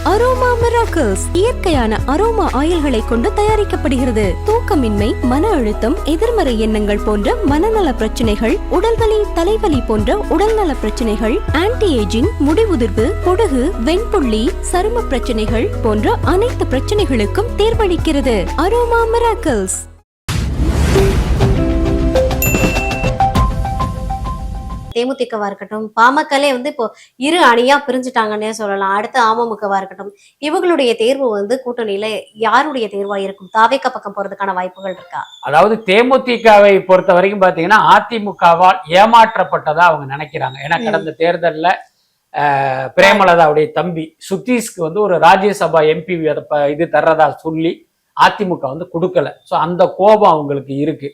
Aroma miracles இயற்கையான aroma ஆயில்களை கொண்டு தயாரிக்கப்படுகிறது. தூக்கமின்மை, மன அழுத்தம், எதிர்மறை எண்ணங்கள் போன்ற மனநல பிரச்சனைகள், உடல்வலி, தலைவலி போன்ற உடல்நல பிரச்சனைகள், ஆன்டி ஏஜிங், முடிவுதிர்வு, பொடுகு, வெண்புள்ளி, சரும பிரச்சனைகள் போன்ற அனைத்து பிரச்சனைகளுக்கும் தீர்வளிக்கிறது. Aroma miracles. தேமுதிகவா இருக்கட்டும், பாமகலே இப்போ இரு அணியா பிரிஞ்சுட்டாங்கன்னே சொல்லலாம். அடுத்து அமமுகவா இருக்கட்டும், இவங்களுடைய தேர்வு கூட்டணியில யாருடைய தேர்வா இருக்கும்? தாவேகா பக்கம் போறதுக்கான வாய்ப்புகள் இருக்கா? அதாவது தேமுதிகவை பொறுத்த வரைக்கும் பாத்தீங்கன்னா அதிமுகவால் ஏமாற்றப்பட்டதா அவங்க நினைக்கிறாங்க. ஏன்னா கடந்த தேர்தலில் பிரேமலதாவுடைய தம்பி சுதீஷ்க்கு ஒரு ராஜ்யசபா எம்பி இது தர்றதா சொல்லி அதிமுக கொடுக்கல. ஸோ அந்த கோபம் அவங்களுக்கு இருக்கு.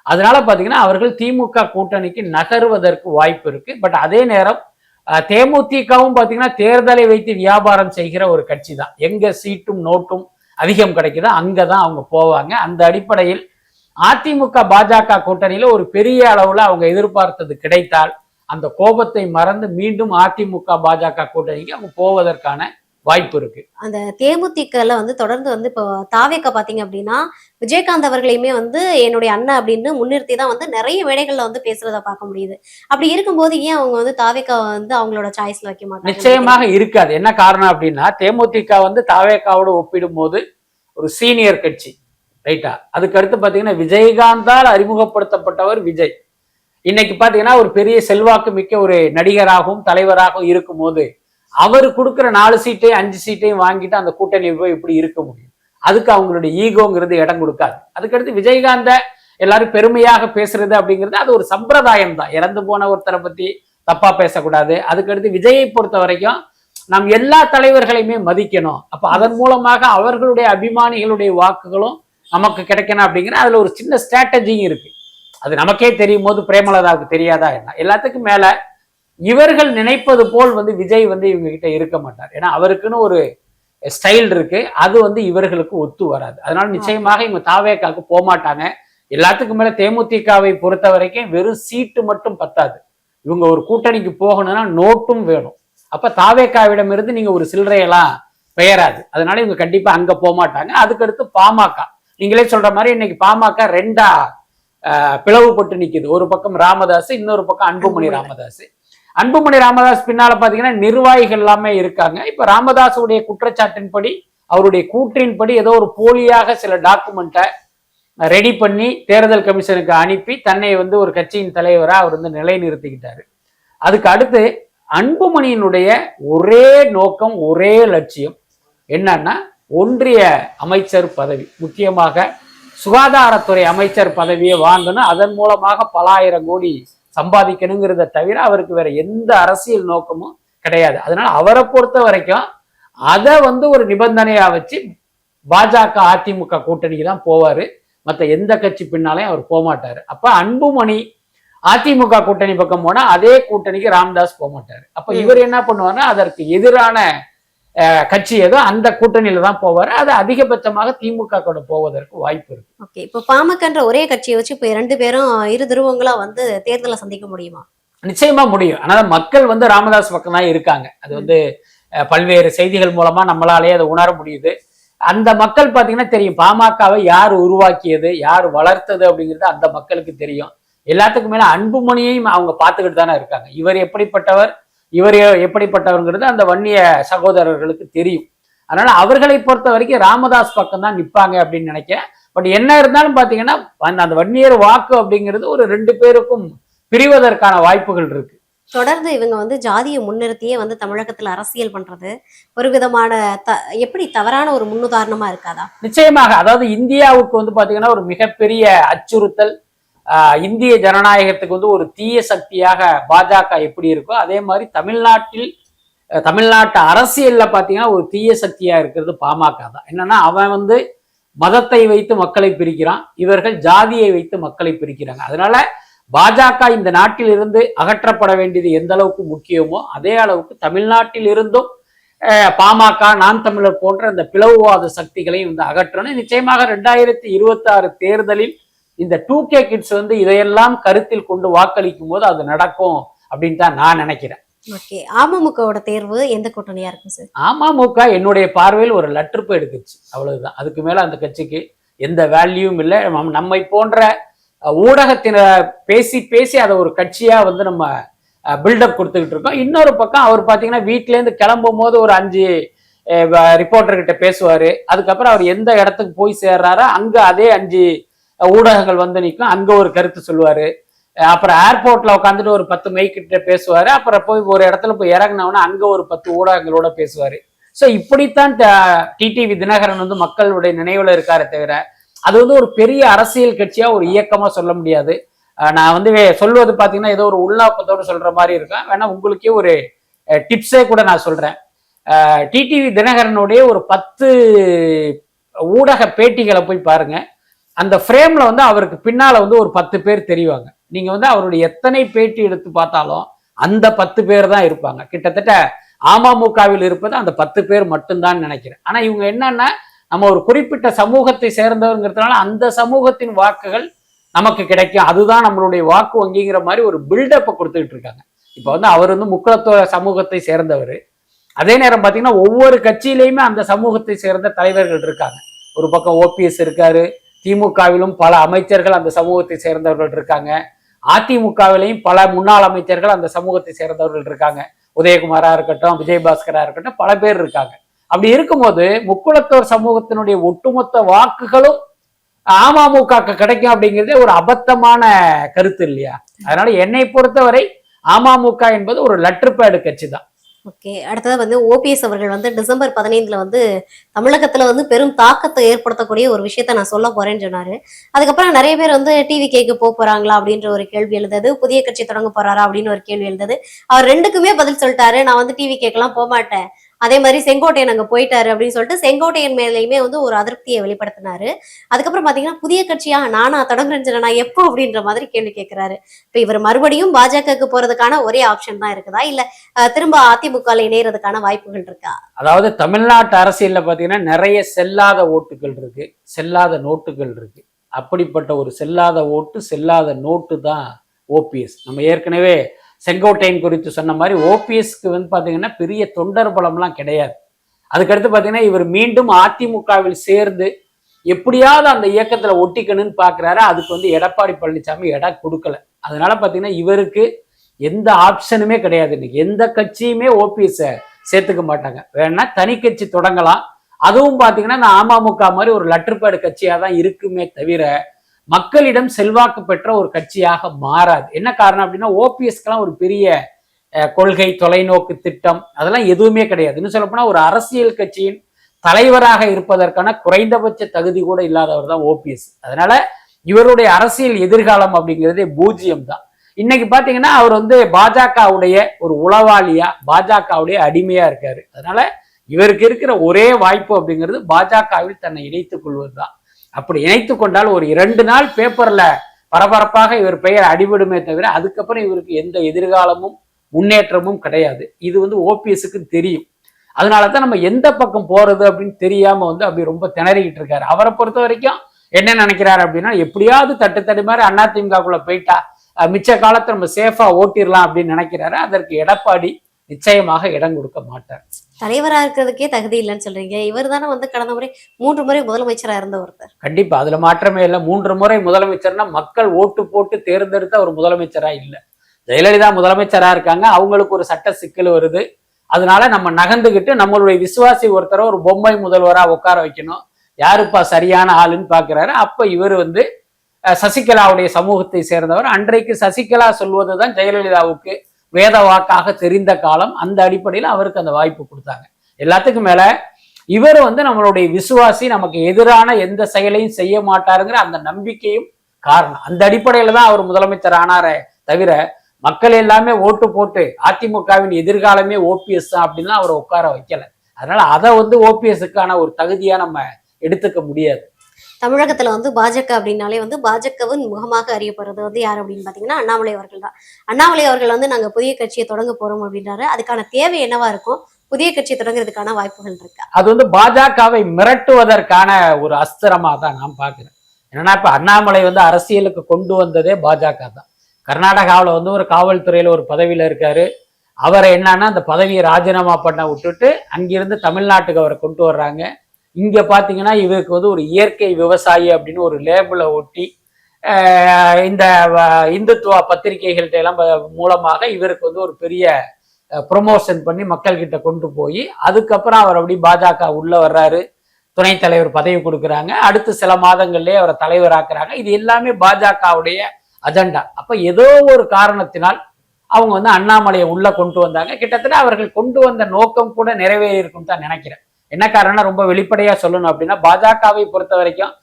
அதனால பாத்தீங்கன்னா அவர்கள் திமுக கூட்டணிக்கு நகர்வதற்கு வாய்ப்பு இருக்கு. பட் அதே நேரம் தேமுதிகவும் பாத்தீங்கன்னா தேர்தலை வைத்து வியாபாரம் செய்கிற ஒரு கட்சி தான். எங்க சீட்டும் நோட்டும் அதிகம் கிடைக்குதோ அங்கதான் அவங்க போவாங்க. அந்த அடிப்படையில் அதிமுக பாஜக கூட்டணியில ஒரு பெரிய அளவுல அவங்க எதிர்பார்த்தது கிடைத்தால் அந்த கோபத்தை மறந்து மீண்டும் அதிமுக பாஜக கூட்டணிக்கு அவங்க போவதற்கான வாய்ப்பு இருக்கு. அந்த தேமுதிகல தொடர்ந்து இப்போ தாவேகா பாத்தீங்க அப்படின்னா விஜயகாந்த் அவர்களையுமே என்னுடைய அண்ணன் அப்படின்னு முன்னிறுத்தி தான் நிறைய வேலைகள்ல பேசுறத பார்க்க முடியுது. அப்படி இருக்கும்போது ஏன் அவங்க தாவேகா அவங்களோட சாய்ஸ்ல வைக்க மாட்டாங்க? நிச்சயமாக இருக்காது. என்ன காரணம் அப்படின்னா தேமுதிக தாவேகாவோட ஒப்பிடும் போது ஒரு சீனியர் கட்சி, ரைட்டா? அதுக்கு அடுத்து பாத்தீங்கன்னா விஜயகாந்தால் அறிமுகப்படுத்தப்பட்டவர் விஜய். இன்னைக்கு பாத்தீங்கன்னா ஒரு பெரிய செல்வாக்கு மிக்க ஒரு நடிகராகவும் தலைவராகவும் இருக்கும் போது அவர் கொடுக்குற 4 சீட்டையும் 5 சீட்டையும் வாங்கிட்டு அந்த கூட்டணி போய் இப்படி இருக்க முடியும்? அதுக்கு அவங்களுடைய ஈகோங்கிறது இடம் கொடுக்காது. அதுக்கடுத்து விஜயகாந்த எல்லாரும் பெருமையாக பேசுறது அப்படிங்கிறது அது ஒரு சம்பிரதாயம் தான். இறந்து போன ஒருத்தரை பத்தி தப்பா பேசக்கூடாது. அதுக்கடுத்து விஜயை பொறுத்த வரைக்கும் நாம் எல்லா தலைவர்களையுமே மதிக்கணும். அப்ப அதன் மூலமாக அவர்களுடைய அபிமானிகளுடைய வாக்குகளும் நமக்கு கிடைக்கணும் அப்படிங்கிற அதுல ஒரு சின்ன ஸ்ட்ராட்டஜியும் இருக்கு. அது நமக்கே தெரியும் போது பிரேமலதாவுக்கு தெரியாதா என்ன? எல்லாத்துக்கும் மேல இவர்கள் நினைப்பது போல் விஜய் இவங்க கிட்ட இருக்க மாட்டார். ஏன்னா அவருக்குன்னு ஒரு ஸ்டைல் இருக்கு. அது இவர்களுக்கு ஒத்து வராது. அதனால நிச்சயமாக இவங்க தாவேகாவுக்கு போக மாட்டாங்க. எல்லாத்துக்கும் மேல தேமுதிகவை பொறுத்த வரைக்கும் வெறும் சீட்டு மட்டும் பத்தாது. இவங்க ஒரு கூட்டணிக்கு போகணும்னா நோட்டும் வேணும். அப்ப தாவேகாவிடம் இருந்து நீங்க ஒரு சில்லறையெல்லாம் பெயராது. அதனால இவங்க கண்டிப்பா அங்க போக மாட்டாங்க. அதுக்கடுத்து பாமக, நீங்களே சொல்ற மாதிரி இன்னைக்கு பாமக 2ஆ பிளவுபட்டு நிக்குது. ஒரு பக்கம் ராமதாஸ், இன்னொரு பக்கம் அன்புமணி ராமதாஸ். அன்புமணி ராமதாஸ் பின்னால பாத்தீங்கன்னா நிர்வாகிகள் எல்லாமே இருக்காங்க. இப்ப ராமதாஸுடைய குற்றச்சாட்டின்படி, அவருடைய கூற்றின்படி ஏதோ ஒரு போலியாக சில டாக்குமெண்ட்டை ரெடி பண்ணி தேர்தல் கமிஷனுக்கு அனுப்பி தன்னை ஒரு கட்சியின் தலைவரா அவர் நிலைநிறுத்திக்கிட்டாரு. அதுக்கு அடுத்து அன்புமணியினுடைய ஒரே நோக்கம், ஒரே லட்சியம் என்னன்னா ஒன்றிய அமைச்சர் பதவி, முக்கியமாக சுகாதாரத்துறை அமைச்சர் பதவியை வாங்கணும். அதன் மூலமாக பல ஆயிரம் கோடி சம்பாதிக்கணுங்கிறத தவிர அவருக்கு வேற எந்த அரசியல் நோக்கமும் கிடையாது. அதனால அவரை பொறுத்த வரைக்கும் அதை ஒரு நிபந்தனையா வச்சு பாஜக அதிமுக கூட்டணிக்கு தான் போவாரு. மற்ற எந்த கட்சி பின்னாலையும் அவர் போக மாட்டாரு. அப்ப அன்புமணி அதிமுக கூட்டணி பக்கம் போனா அதே கூட்டணிக்கு ராமதாஸ் போக மாட்டாரு. அப்ப இவர் என்ன பண்ணுவாருன்னா அதற்கு எதிரான கட்சி ஏதோ அந்த கூட்டணியில தான் போவாரு. அது அதிகபட்சமாக திமுக கூட போவதற்கு வாய்ப்பு இருக்கு. ஓகே, இப்போ பாமகன்ற ஒரே கட்சியை வச்சு இப்போ 2 பேரும் இரு துருவங்களா தேர்தலை சந்திக்க முடியுமா? நிச்சயமா முடியும். ஆனா மக்கள் ராமதாஸ் பக்கம் தான் இருக்காங்க. அது பல்வேறு செய்திகள் மூலமா நம்மளாலேயே அதை உணர முடியுது. அந்த மக்கள் பாத்தீங்கன்னா தெரியும் பாமகவை யார் உருவாக்கியது, யார் வளர்த்தது அப்படிங்கிறது அந்த மக்களுக்கு தெரியும். எல்லாத்துக்கும் மேல அன்புமணியையும் அவங்க பார்த்துக்கிட்டு தானே இருக்காங்க. இவர் எப்படிப்பட்டவர், இவர் எப்படிப்பட்டவர்ங்கிறது அந்த வன்னிய சகோதரர்களுக்கு தெரியும். அதனால அவர்களை பொறுத்த வரைக்கும் ராமதாஸ் பக்கம் தான் நிற்பாங்க அப்படின்னு நினைக்கிறேன். பட் என்ன இருந்தாலும் பாத்தீங்கன்னா அந்த வன்னியர் வாக்கு அப்படிங்கிறது ஒரு 2 பேருக்கும் பிரிவதற்கான வாய்ப்புகள் இருக்கு. தொடர்ந்து இவங்க ஜாதியை முன்னிறுத்தியே தமிழகத்துல அரசியல் பண்றது ஒரு விதமான எப்படி தவறான ஒரு முன்னுதாரணமா இருக்காதா? நிச்சயமாக. அதாவது இந்தியாவுக்கு பாத்தீங்கன்னா ஒரு மிகப்பெரிய அச்சுறுத்தல், இந்திய ஜனநாயகத்துக்கு ஒரு தீய சக்தியாக பாஜக எப்படி இருக்கோ அதே மாதிரி தமிழ்நாட்டு அரசியல்ல பாத்தீங்கன்னா ஒரு தீய சக்தியா இருக்கிறது பாமக தான். என்னன்னா அவன் மதத்தை வைத்து மக்களை பிரிக்கிறான், இவர்கள் ஜாதியை வைத்து மக்களை பிரிக்கிறாங்க. அதனால பாஜக இந்த நாட்டில் இருந்து அகற்றப்பட வேண்டியது எந்த அளவுக்கு முக்கியமோ அதே அளவுக்கு தமிழ்நாட்டில் இருந்தும் பாமக, நாம் தமிழர் போன்ற இந்த பிளவுவாத சக்திகளை அகற்றணும். நிச்சயமாக 2026 தேர்தலில் இந்த 2K கிட்ஸ் இதையெல்லாம் கருத்தில் கொண்டு வாக்களிக்கும் போது அது நடக்கும் அப்படின்னு தான் நான் நினைக்கிறேன். ஓகே. அமமுகவோட தேர்வு எந்த கூட்டணியா இருக்கும் சார்? அமமுக என்னுடைய பார்வையில் ஒரு லெட்டர் பேடு கட்சி, அவ்வளவுதான். அதுக்கு மேல அந்த கட்சிக்கு எந்த வேல்யூவும் இல்லை. நம்மை போன்ற ஊடகத்தின பேசி பேசி அதை ஒரு கட்சியா வந்து நம்ம பில்டப் கொடுத்துக்கிட்டு இருக்கோம். இன்னொரு பக்கம் அவர் பார்த்தீங்கன்னா வீட்டிலேருந்து கிளம்பும் போது ஒரு 5 ரிப்போர்ட்டர்கிட்ட பேசுவாரு. அதுக்கப்புறம் அவர் எந்த இடத்துக்கு போய் சேர்றாரோ அங்க அதே 5 ஊடகங்கள் வந்து நிற்கும், அங்க ஒரு கருத்து சொல்லுவாரு. அப்புறம் ஏர்போர்ட்ல உட்காந்துட்டு ஒரு 10 மைக்கிட்ட பேசுவாரு. அப்புறம் போய் ஒரு இடத்துல போய் இறங்கினவனா அங்க ஒரு 10 ஊடகங்களோட பேசுவாரு. ஸோ இப்படித்தான் டிடிவி தினகரன் வந்து மக்களுடைய நினைவுல இருக்காரே தவிர அது வந்து ஒரு பெரிய அரசியல் கட்சியா ஒரு இயக்கமா சொல்ல முடியாது. நான் வந்து சொல்வது பாத்தீங்கன்னா ஏதோ ஒரு உள்நோக்கத்தோடு சொல்ற மாதிரி இருக்கும். வேணா உங்களுக்கே ஒரு டிப்ஸே கூட நான் சொல்றேன். டிடிவி தினகரனுடைய ஒரு 10 ஊடக பேட்டிகளை போய் பாருங்க. அந்த ஃப்ரேம்ல வந்து அவருக்கு பின்னால வந்து ஒரு 10 பேர் தெரிவாங்க. நீங்க வந்து அவருடைய எத்தனை பேட்டி எடுத்து பார்த்தாலும் அந்த 10 பேர் தான் இருப்பாங்க. கிட்டத்தட்ட அமமுகவில் இருப்பது அந்த 10 பேர் மட்டும்தான் நினைக்கிறேன். ஆனா இவங்க என்னன்னா, நம்ம ஒரு குறிப்பிட்ட சமூகத்தை சேர்ந்தவங்கிறதுனால அந்த சமூகத்தின் வாக்குகள் நமக்கு கிடைக்கும், அதுதான் நம்மளுடைய வாக்கு வங்கிங்கிற மாதிரி ஒரு பில்டப்பை கொடுத்துக்கிட்டு இருக்காங்க. இப்ப வந்து அவர் வந்து முக்குலத்துவ சமூகத்தை சேர்ந்தவர். அதே நேரம் பார்த்தீங்கன்னா ஒவ்வொரு கட்சியிலையுமே அந்த சமூகத்தை சேர்ந்த தலைவர்கள் இருக்காங்க. ஒரு பக்கம் ஓபிஎஸ் இருக்காரு, திமுகவிலும் பல அமைச்சர்கள் அந்த சமூகத்தை சேர்ந்தவர்கள் இருக்காங்க, அதிமுகவிலையும் பல முன்னாள் அமைச்சர்கள் அந்த சமூகத்தை சேர்ந்தவர்கள் இருக்காங்க. உதயகுமாரா இருக்கட்டும், விஜயபாஸ்கரா இருக்கட்டும், பல பேர் இருக்காங்க. அப்படி இருக்கும்போது முக்குலத்தோர் சமூகத்தினுடைய ஒட்டுமொத்த வாக்குகளும் அமமுக கிடைக்கும் அப்படிங்கிறதே ஒரு அபத்தமான கருத்து இல்லையா? அதனால என்னை பொறுத்தவரை அமமுக என்பது ஒரு லெட்டர் பேடு கட்சி தான். ஓகே. அடுத்தது வந்து ஓபிஎஸ் அவர்கள் வந்து டிசம்பர் 15 வந்து தமிழகத்துல வந்து பெரும் தாக்கத்தை ஏற்படுத்தக்கூடிய ஒரு விஷயத்த நான் சொல்ல போறேன்னு சொன்னாரு. அதுக்கப்புறம் நிறைய பேர் வந்து டிவி கேக்கு போறாங்களா அப்படின்ற ஒரு கேள்வி எழுந்தது. புதிய கட்சி தொடங்க போறாரா அப்படின்னு ஒரு கேள்வி எழுந்தது. அவர் 2க்குமே பதில் சொல்லிட்டாரு. நான் வந்து டிவி கேக்கெல்லாம் போக மாட்டேன். அதே மாதிரி செங்கோட்டையன் அங்க போயிட்டாரு அப்படின்னு சொல்லிட்டு செங்கோட்டையன் மேலேயுமே வந்து ஒரு அதிருப்தியை வெளிப்படுத்தினாரு. அதுக்கப்புறம் பாத்தீங்கன்னா புதிய கட்சியா நானா தொடங்குறேன் நான் எப்போ அப்படின்ற மாதிரி கேள்வி கேட்கிறாரு. இப்ப இவர் மறுபடியும் பாஜகவுக்கு போறதுக்கான ஒரே ஆப்ஷன் தான் இருக்குதா, இல்ல திரும்ப அதிமுக இணையறதுக்கான வாய்ப்புகள் இருக்கா? அதாவது தமிழ்நாட்டு அரசியல்ல பாத்தீங்கன்னா நிறைய செல்லாத ஓட்டுகள் இருக்கு, செல்லாத நோட்டுகள் இருக்கு. அப்படிப்பட்ட ஒரு செல்லாத ஓட்டு, செல்லாத நோட்டு தான் ஓபிஎஸ். நம்ம ஏற்கனவே செங்கோட்டையன் குறித்து சொன்ன மாதிரி ஓபிஎஸ்க்கு வந்து பாத்தீங்கன்னா பெரிய தொண்டர் பலம்லாம் கிடையாது. அதுக்கடுத்து பாத்தீங்கன்னா இவர் மீண்டும் அதிமுகவில் சேர்ந்து எப்படியாவது அந்த இயக்கத்துல ஒட்டிக்கணும்னு பாக்குறாரு. அதுக்கு வந்து எடப்பாடி பழனிசாமி இடம் கொடுக்கல. அதனால பாத்தீங்கன்னா இவருக்கு எந்த ஆப்ஷனுமே கிடையாது. இன்னைக்கு எந்த கட்சியுமே ஓபிஎஸ் சேர்த்துக்க மாட்டாங்க. வேணா தனி கட்சி தொடங்கலாம். அதுவும் பாத்தீங்கன்னா இந்த அமமுக மாதிரி ஒரு லெட்டர் பேடு கட்சியா தான் இருக்குமே தவிர மக்களிடம் செல்வாக்கு பெற்ற ஒரு கட்சியாக மாறாது. என்ன காரணம் அப்படின்னா ஓபிஎஸ்க்கெல்லாம் ஒரு பெரிய கொள்கை, தொலைநோக்கு திட்டம் அதெல்லாம் எதுவுமே கிடையாது. இன்னும் சொல்ல போனா ஒரு அரசியல் கட்சியின் தலைவராக இருப்பதற்கான குறைந்தபட்ச தகுதி கூட இல்லாதவர் தான் ஓபிஎஸ். அதனால இவருடைய அரசியல் எதிர்காலம் அப்படிங்கிறதே பூஜ்ஜியம் தான். இன்னைக்கு பாத்தீங்கன்னா அவர் வந்து பாஜகவுடைய ஒரு உளவாளியா, பாஜகவுடைய அடிமையா இருக்காரு. அதனால இவருக்கு இருக்கிற ஒரே வாய்ப்பு அப்படிங்கிறது பாஜகவில் தன்னை இணைத்துக் கொள்வதுதான். அப்படி இணைத்து கொண்டால் ஒரு 2 நாள் பேப்பர்ல பரபரப்பாக இவர் பெயர் அடிபடுமே தவிர அதுக்கப்புறம் இவருக்கு எந்த எதிர்காலமும் முன்னேற்றமும் கிடையாது. இது வந்து ஓபிஎஸ்க்கு தெரியும். அதனாலதான் நம்ம எந்த பக்கம் போறது அப்படின்னு தெரியாம வந்து அப்படி ரொம்ப திணறிக்கிட்டு இருக்காரு. அவரை பொறுத்த வரைக்கும் என்ன நினைக்கிறாரு அப்படின்னா, எப்படியாவது தட்டு மாதிரி அதிமுகக்குள்ள போயிட்டா மிச்ச காலத்தை நம்ம சேஃபா ஓட்டிடலாம் அப்படின்னு நினைக்கிறாரு. அதற்கு எடப்பாடி நிச்சயமாக இடம் கொடுக்க மாட்டார். தலைவரா இருக்கிறதுக்கே தகுதி இல்லைன்னு சொல்றீங்க. இவர் தானே வந்து கடந்த முறை 3 முறை முதலமைச்சரா இருந்த ஒருத்தர். கண்டிப்பா அதுல மாற்றமே இல்லை. 3 முறை முதலமைச்சர்னா மக்கள் ஓட்டு போட்டு தேர்ந்தெடுத்த ஒரு முதலமைச்சரா இல்லை. ஜெயலலிதா முதலமைச்சரா இருக்காங்க, அவங்களுக்கு ஒரு சட்ட சிக்கல் வருது. அதனால நம்ம நகர்ந்துகிட்டு நம்மளுடைய விசுவாசி ஒருத்தர ஒரு பொம்மை முதல்வரா உட்கார வைக்கணும், யாருப்பா சரியான ஆளுன்னு பாக்குறாரு. அப்ப இவர் வந்து சசிகலாவுடைய சமூகத்தை சேர்ந்தவர். அன்றைக்கு சசிகலா சொல்வதுதான் ஜெயலலிதாவுக்கு வேத வாக்காக தெரிந்த காலம். அந்த அடிப்படையில் அவருக்கு அந்த வாய்ப்பு கொடுத்தாங்க. எல்லாத்துக்கும் மேல இவர் வந்து நம்மளுடைய விசுவாசி, நமக்கு எதிரான எந்த செயலையும் செய்ய மாட்டாருங்கிற அந்த நம்பிக்கையும் காரணம். அந்த அடிப்படையில தான் அவர் முதலமைச்சர் ஆனாரே தவிர மக்கள் எல்லாமே ஓட்டு போட்டு அதிமுகவின் எதிர்காலமே ஓபிஎஸ் தான் அப்படின்னு அவரை உட்கார வைக்கல. அதனால அதை வந்து ஓபிஎஸ்க்கான ஒரு தகுதியா நம்ம எடுத்துக்க முடியாது. தமிழகத்துல வந்து பாஜக அப்படின்னாலே வந்து பாஜகவின் முகமாக அறியப்படுறது வந்து யார் அப்படின்னு பாத்தீங்கன்னா அண்ணாமலை அவர்கள் தான். அண்ணாமலை அவர்கள் வந்து நாங்க புதிய கட்சியை தொடங்க போறோம் அப்படின்றாரு. அதுக்கான தேவை என்னவா இருக்கும்? புதிய கட்சியை தொடங்குறதுக்கான வாய்ப்புகள் இருக்கா? அது வந்து பாஜகவை மிரட்டுவதற்கான ஒரு அஸ்திரமா தான் நான் பாக்குறேன். என்னன்னா இப்ப அண்ணாமலை வந்து அரசியலுக்கு கொண்டு வந்ததே பாஜக தான். கர்நாடகாவில் வந்து ஒரு காவல்துறையில ஒரு பதவியில இருக்காரு. அவரை என்னன்னா அந்த பதவியை ராஜினாமா பண்ண விட்டுட்டு அங்கிருந்து தமிழ்நாட்டுக்கு அவரை கொண்டு வர்றாங்க. இங்க பாத்தீங்கன்னா இவருக்கு வந்து ஒரு இயற்கை விவசாயி அப்படின்னு ஒரு லேபிளை ஒட்டி இந்த இந்துத்துவ பத்திரிகைகள்கிட்ட எல்லாம் மூலமாக இவருக்கு வந்து ஒரு பெரிய ப்ரொமோஷன் பண்ணி மக்கள் கிட்ட கொண்டு போய் அதுக்கப்புறம் அவர் அப்படி பாஜக உள்ள வர்றாரு. துணைத் தலைவர் பதவி கொடுக்குறாங்க. அடுத்து சில மாதங்கள்லயே அவரை தலைவராக்குறாங்க. இது எல்லாமே பாஜகவுடைய அஜெண்டா. அப்ப ஏதோ ஒரு காரணத்தினால் அவங்க வந்து அண்ணாமலையை உள்ள கொண்டு வந்தாங்க. கிட்டத்தட்ட அவர்கள் கொண்டு வந்த நோக்கம் கூட நிறைவேறி இருக்குன்னு தான் நினைக்கிறேன். என்ன காரணம்னா ரொம்ப வெளிப்படையா சொல்லணும் அப்படின்னா பாஜகவை பொறுத்த வரைக்கும்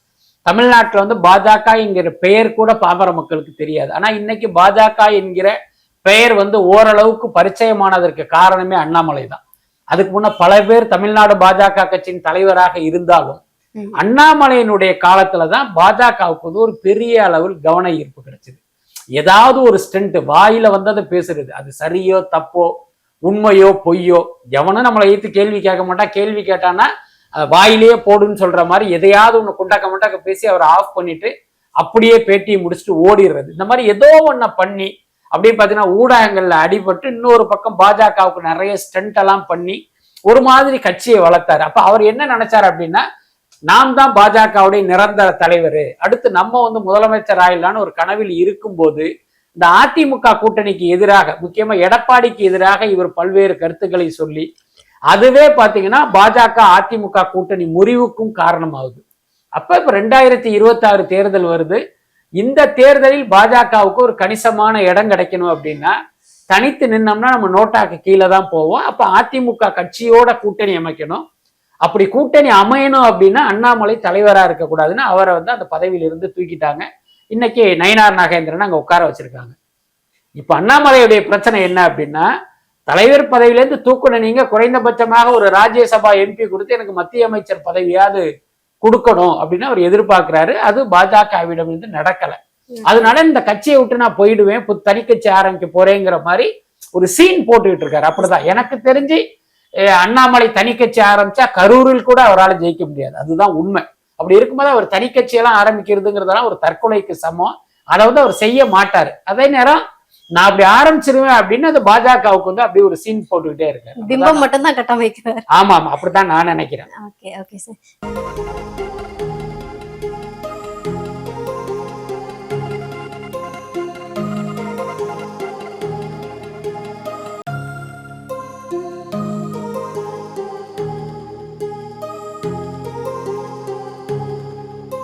தமிழ்நாட்டில் வந்து பாஜக என்கிற பெயர் கூட பாமர மக்களுக்கு தெரியாது. ஆனா இன்னைக்கு பாஜக என்கிற பெயர் வந்து ஓரளவுக்கு பரிச்சயமானதற்கு காரணமே அண்ணாமலை தான். அதுக்கு முன்ன பல பேர் தமிழ்நாடு பாஜக கட்சியின் தலைவராக இருந்தாலும் அண்ணாமலையினுடைய காலத்துலதான் பாஜகவுக்கு வந்து ஒரு பெரிய அளவில் கவன ஈர்ப்பு கிடைச்சது. ஏதாவது ஒரு ஸ்டண்ட் வாயில வந்ததை பேசுறது, அது சரியோ தப்போ உண்மையோ பொய்யோ எவனும் நம்மளை ஈர்த்து கேள்வி கேட்க மாட்டான். கேள்வி கேட்டான்னா வாயிலேயே போடுன்னு சொல்ற மாதிரி எதையாவது ஒண்ணு குண்டாக்க முண்டாக்க பேசி அவரை ஆஃப் பண்ணிட்டு அப்படியே பேட்டியை முடிச்சுட்டு ஓடிடுறது. இந்த மாதிரி ஏதோ ஒன்ன பண்ணி அப்படியே பார்த்தீங்கன்னா ஊடகங்கள்ல அடிபட்டு இன்னொரு பக்கம் பாஜகவுக்கு நிறைய ஸ்டண்ட் எல்லாம் பண்ணி ஒரு மாதிரி கட்சியை வளர்த்தாரு. அப்ப அவர் என்ன நினைச்சாரு அப்படின்னா நாம் தான் பாஜகவுடைய நிரந்தர தலைவர், அடுத்து நம்ம வந்து முதலமைச்சர் ஆயிடலான்னு ஒரு கனவில் இருக்கும்போது இந்த அதிமுக கூட்டணிக்கு எதிராக முக்கியமா எடப்பாடிக்கு எதிராக இவர் பல்வேறு கருத்துக்களை சொல்லி அதுவே பாத்தீங்கன்னா பாஜக அதிமுக கூட்டணி முறிவுக்கும் காரணமாகுது. அப்ப இப்ப 2026 தேர்தல் வருது. இந்த தேர்தலில் பாஜகவுக்கு ஒரு கணிசமான இடம் கிடைக்கணும் அப்படின்னா தனித்து நின்னோம்னா நம்ம நோட்டாக்கு கீழே தான் போவோம். அப்ப அதிமுக கட்சியோட கூட்டணி அமைக்கணும். அப்படி கூட்டணி அமையணும் அப்படின்னா அண்ணாமலை தலைவரா இருக்கக்கூடாதுன்னு அவரை வந்து அந்த பதவியிலிருந்து தூக்கிட்டாங்க. இன்னைக்கு நயினார் நாகேந்திரன் அங்க உட்கார வச்சிருக்காங்க. இப்ப அண்ணாமலையுடைய பிரச்சனை என்ன அப்படின்னா தலைவர் பதவியிலேருந்து தூக்குன நீங்க குறைந்தபட்சமாக ஒரு ராஜ்யசபா எம்பி கொடுத்து எனக்கு மத்திய அமைச்சர் பதவியாவது கொடுக்கணும் அப்படின்னு அவர் எதிர்பார்க்கிறாரு. அது பாஜகவிடம் இருந்து நடக்கல. அதனால இந்த கட்சியை விட்டு நான் போயிடுவேன், தனி கட்சி ஆரம்பிக்க போறேங்கிற மாதிரி ஒரு சீன் போட்டுக்கிட்டு இருக்காரு. அப்படிதான் எனக்கு தெரிஞ்சு அண்ணாமலை தனி கட்சி ஆரம்பிச்சா கரூரில் கூட அவரால் ஜெயிக்க முடியாது. அதுதான் உண்மை. அப்படி இருக்கும்போது அவர் தனி கட்சியெல்லாம் ஆரம்பிக்கிறதுங்கிறதெல்லாம் ஒரு தற்கொலைக்கு சமம். அதை வந்து அவர் செய்ய மாட்டாரு. அதே நேரம் நான் அப்படி ஆரம்பிச்சிருவேன் அப்படின்னு அது பாஜகவுக்கு வந்து அப்படி ஒரு சீன் போட்டுக்கிட்டே இருக்காரு. பிம்பம் மட்டும் தான் கட்டமைக்கிறார். ஆமா ஆமா அப்படித்தான் நான் நினைக்கிறேன். Okay okay sir.